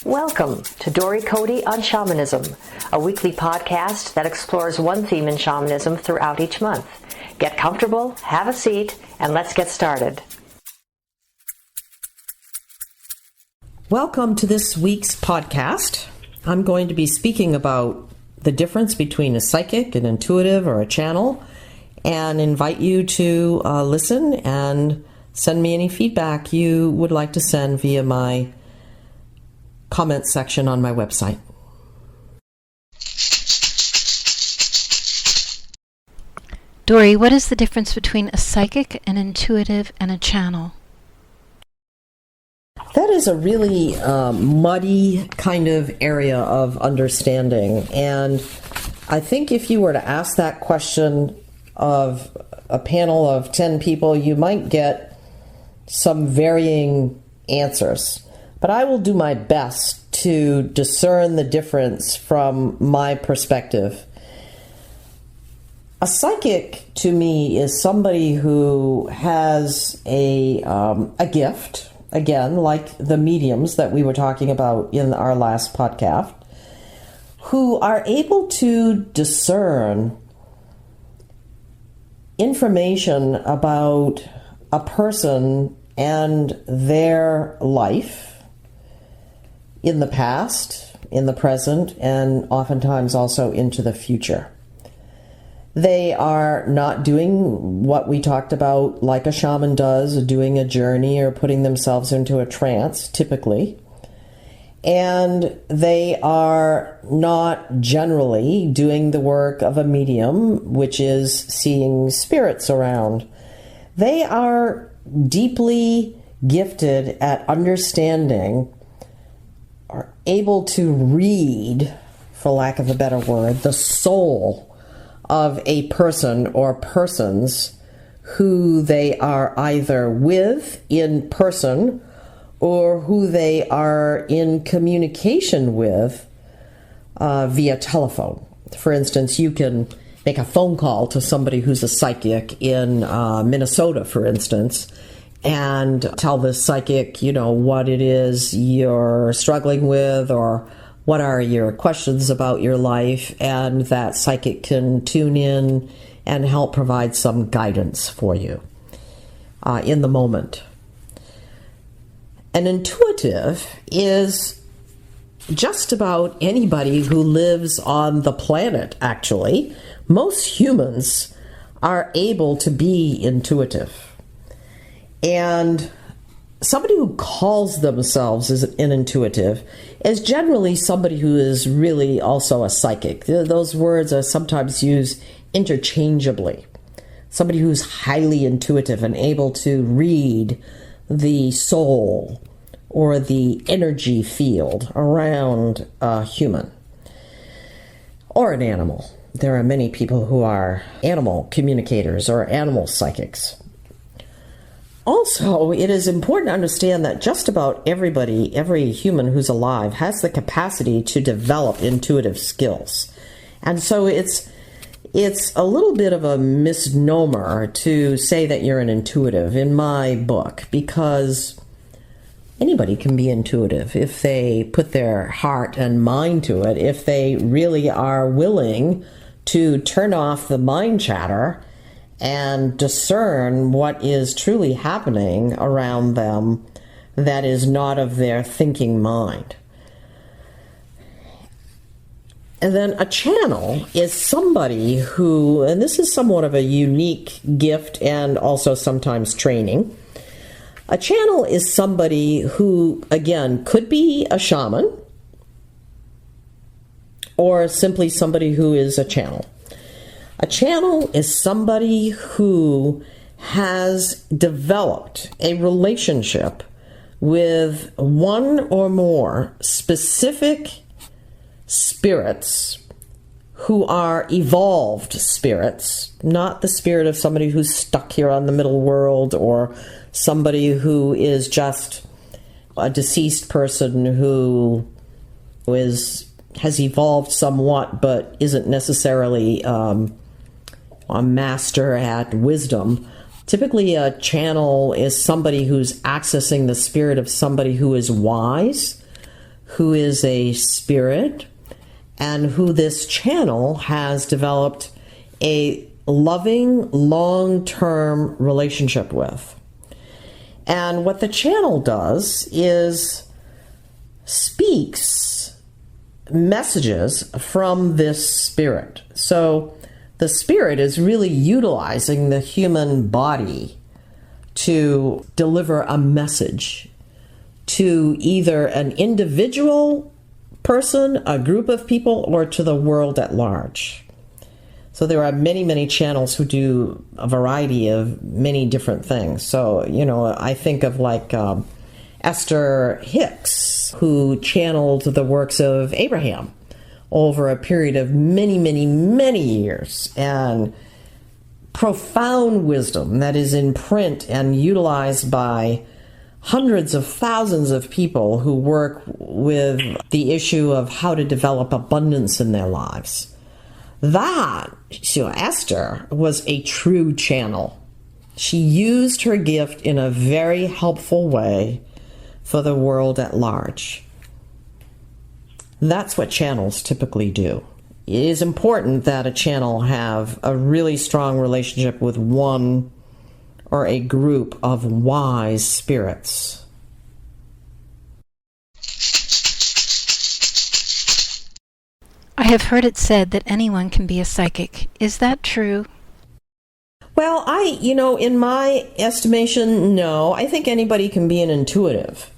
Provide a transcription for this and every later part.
Welcome to Dory Cote on Shamanism, a weekly podcast that explores one theme in shamanism throughout each month. Get comfortable, have a seat, and let's get started. Welcome to this week's podcast. I'm going to be speaking about the difference between a psychic, an intuitive, or a channel, and invite you to listen and send me any feedback you would like to send via my comment section on my website. Dory, what is the difference between a psychic, an intuitive, and a channel? That is a really muddy kind of area of understanding. And I think if you were to ask that question of a panel of 10 people, you might get some varying answers. But I will do my best to discern the difference from my perspective. A psychic, to me, is somebody who has a gift, again, like the mediums that we were talking about in our last podcast, who are able to discern information about a person and their life in the past, in the present, and oftentimes also into the future. They are not doing what we talked about like a shaman does, doing a journey or putting themselves into a trance, typically. And they are not generally doing the work of a medium, which is seeing spirits around. They are deeply gifted at understanding, are able to read, for lack of a better word, the soul of a person or persons who they are either with in person or who they are in communication with via telephone. For instance, you can make a phone call to somebody who's a psychic in Minnesota, for instance, and tell this psychic, what it is you're struggling with or what are your questions about your life, and that psychic can tune in and help provide some guidance for you in the moment. An intuitive is just about anybody who lives on the planet, actually. Most humans are able to be intuitive. And somebody who calls themselves an intuitive is generally somebody who is really also a psychic. Those words are sometimes used interchangeably. Somebody who's highly intuitive and able to read the soul or the energy field around a human or an animal. There are many people who are animal communicators or animal psychics. Also, it is important to understand that just about everybody, every human who's alive, has the capacity to develop intuitive skills. And so it's a little bit of a misnomer to say that you're an intuitive in my book, because anybody can be intuitive if they put their heart and mind to it, if they really are willing to turn off the mind chatter and discern what is truly happening around them that is not of their thinking mind. And then a channel is somebody who, and this is somewhat of a unique gift and also sometimes training. A channel is somebody who, again, could be a shaman or simply somebody who is a channel. A channel is somebody who has developed a relationship with one or more specific spirits who are evolved spirits, not the spirit of somebody who's stuck here on the middle world or somebody who is just a deceased person who has evolved somewhat but isn't necessarily a master at wisdom. Typically, a channel is somebody who's accessing the spirit of somebody who is wise, who is a spirit and who this channel has developed a loving, long-term relationship with. And what the channel does is speaks messages from this spirit. So the spirit is really utilizing the human body to deliver a message to either an individual person, a group of people, or to the world at large. So there are many, many channels who do a variety of many different things. So, I think of like Esther Hicks, who channeled the works of Abraham over a period of many, many, many years, and profound wisdom that is in print and utilized by hundreds of thousands of people who work with the issue of how to develop abundance in their lives. Esther was a true channel. She used her gift in a very helpful way for the world at large. That's what channels typically do. It is important that a channel have a really strong relationship with one or a group of wise spirits. I have heard it said that anyone can be a psychic. Is that true? Well, in my estimation, no. I think anybody can be an intuitive.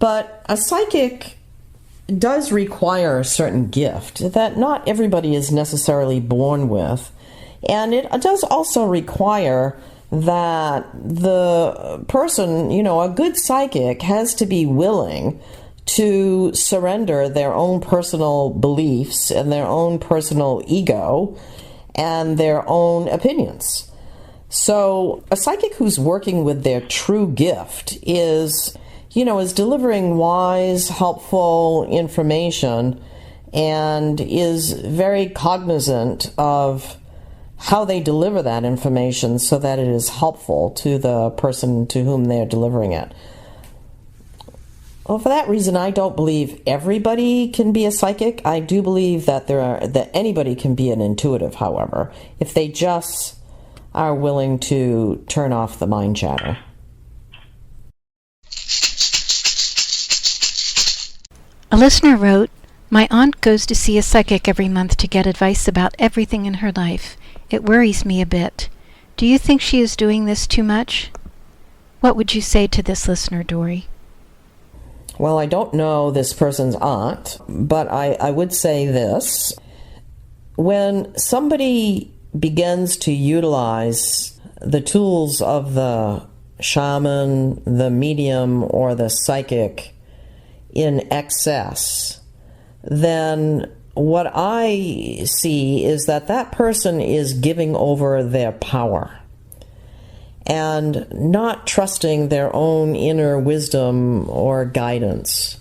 But a psychic does require a certain gift that not everybody is necessarily born with. And it does also require that the person, a good psychic, has to be willing to surrender their own personal beliefs and their own personal ego and their own opinions. So a psychic who's working with their true gift is delivering wise, helpful information and is very cognizant of how they deliver that information so that it is helpful to the person to whom they're delivering it. Well, for that reason, I don't believe everybody can be a psychic. I do believe that anybody can be an intuitive, however, if they just are willing to turn off the mind chatter. A listener wrote, "My aunt goes to see a psychic every month to get advice about everything in her life. It worries me a bit. Do you think she is doing this too much?" What would you say to this listener, Dory? Well, I don't know this person's aunt, but I would say this. When somebody begins to utilize the tools of the shaman, the medium, or the psychic in excess, then what I see is that person is giving over their power and not trusting their own inner wisdom or guidance,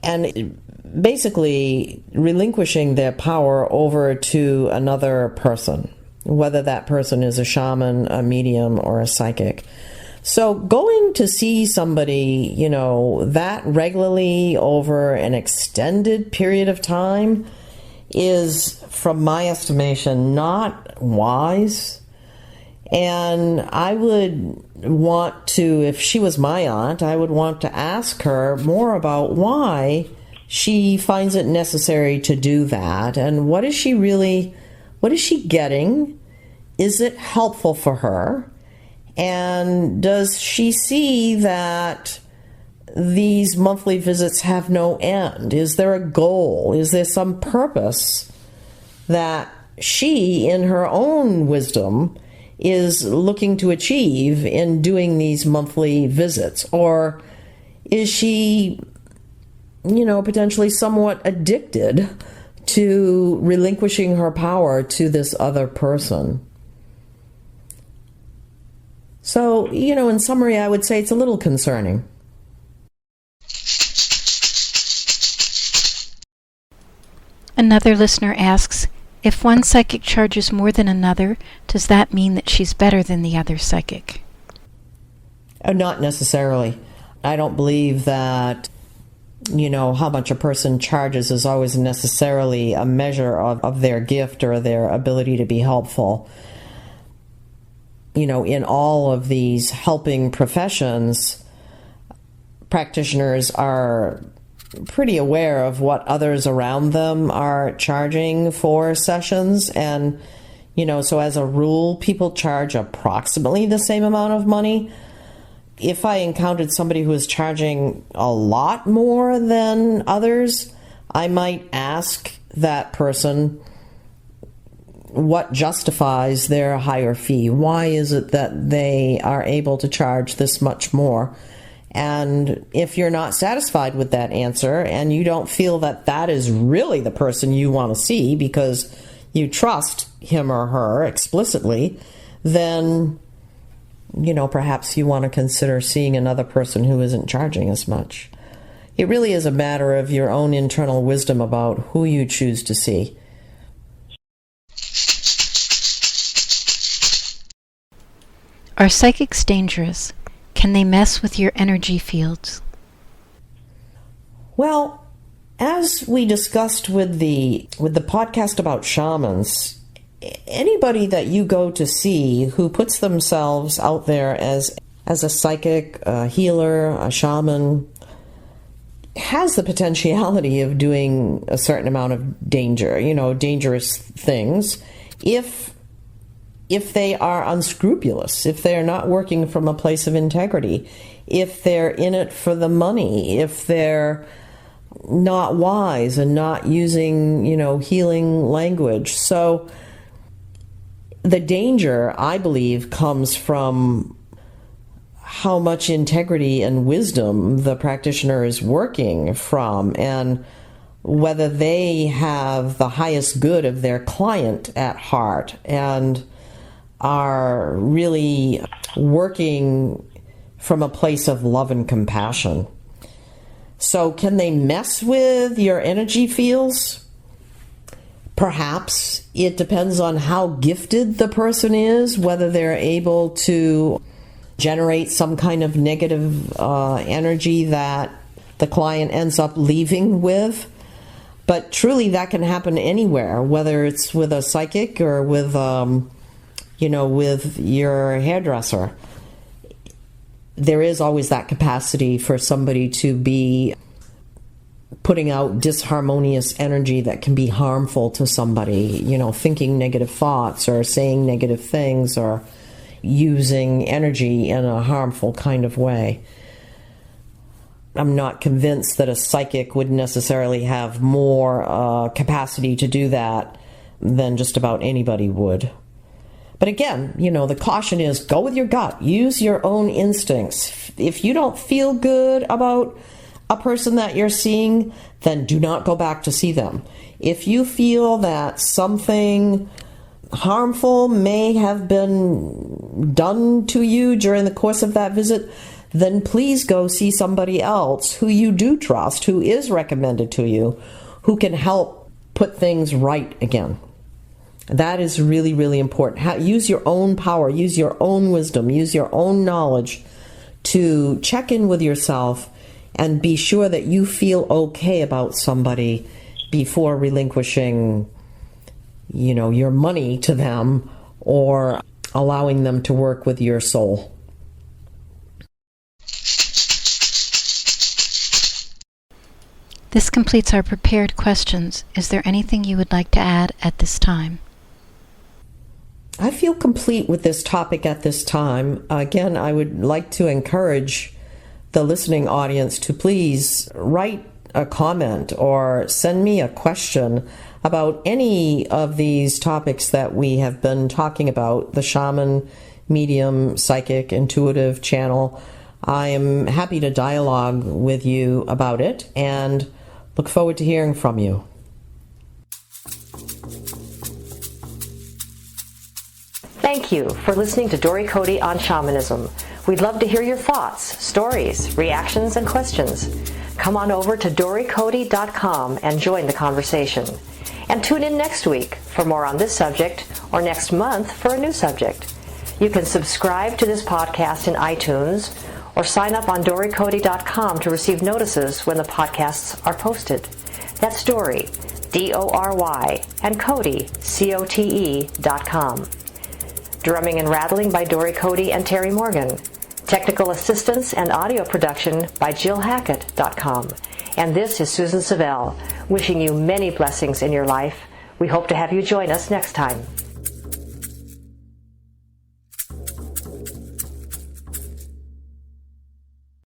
and basically relinquishing their power over to another person, whether that person is a shaman, a medium, or a psychic. So going to see somebody, that regularly over an extended period of time is, from my estimation, not wise. And I would want to, if she was my aunt, I would want to ask her more about why she finds it necessary to do that, and what is she getting? Is it helpful for her? And does she see that these monthly visits have no end? Is there a goal? Is there some purpose that she, in her own wisdom, is looking to achieve in doing these monthly visits? Or is she, potentially somewhat addicted to relinquishing her power to this other person? So, in summary, I would say it's a little concerning. Another listener asks, if one psychic charges more than another, does that mean that she's better than the other psychic? Not necessarily. I don't believe that how much a person charges is always necessarily a measure of their gift or their ability to be helpful. In all of these helping professions, practitioners are pretty aware of what others around them are charging for sessions. And, so as a rule, people charge approximately the same amount of money. If I encountered somebody who was charging a lot more than others, I might ask that person what justifies their higher fee. Why is it that they are able to charge this much more? And if you're not satisfied with that answer and you don't feel that that is really the person you want to see because you trust him or her explicitly, then perhaps you want to consider seeing another person who isn't charging as much. It really is a matter of your own internal wisdom about who you choose to see. Are psychics dangerous? Can they mess with your energy fields? Well, as we discussed with the podcast about shamans, anybody that you go to see who puts themselves out there as a psychic, a healer, a shaman, has the potentiality of doing a certain amount of danger, dangerous things, if they are unscrupulous, if they're not working from a place of integrity, if they're in it for the money, if they're not wise and not using, healing language. So the danger, I believe, comes from how much integrity and wisdom the practitioner is working from, and whether they have the highest good of their client at heart and are really working from a place of love and compassion. So can they mess with your energy fields? Perhaps. It depends on how gifted the person is, whether they're able to generate some kind of negative energy that the client ends up leaving with. But truly that can happen anywhere, whether it's with a psychic or with your hairdresser. There is always that capacity for somebody to be putting out disharmonious energy that can be harmful to somebody, thinking negative thoughts or saying negative things or using energy in a harmful kind of way. I'm not convinced that a psychic would necessarily have more capacity to do that than just about anybody would. But again, the caution is go with your gut. Use your own instincts. If you don't feel good about a person that you're seeing, then do not go back to see them. If you feel that something harmful may have been done to you during the course of that visit, then please go see somebody else who you do trust, who is recommended to you, who can help put things right again. That is really, really important. Use your own power, use your own wisdom, use your own knowledge to check in with yourself and be sure that you feel okay about somebody before relinquishing, your money to them or allowing them to work with your soul. This completes our prepared questions. Is there anything you would like to add at this time? I feel complete with this topic at this time. Again, I would like to encourage the listening audience to please write a comment or send me a question about any of these topics that we have been talking about, the shaman, medium, psychic, intuitive channel. I am happy to dialogue with you about it and look forward to hearing from you. Thank you for listening to Dory Cote on Shamanism. We'd love to hear your thoughts, stories, reactions, and questions. Come on over to dorycote.com and join the conversation. And tune in next week for more on this subject, or next month for a new subject. You can subscribe to this podcast in iTunes or sign up on dorycote.com to receive notices when the podcasts are posted. That's Dory, D-O-R-Y, and Cote, C-O-T-E.com. Drumming and rattling by Dory Cote and Terry Morgan. Technical assistance and audio production by JillHackett.com. And this is Susan Savelle, wishing you many blessings in your life. We hope to have you join us next time.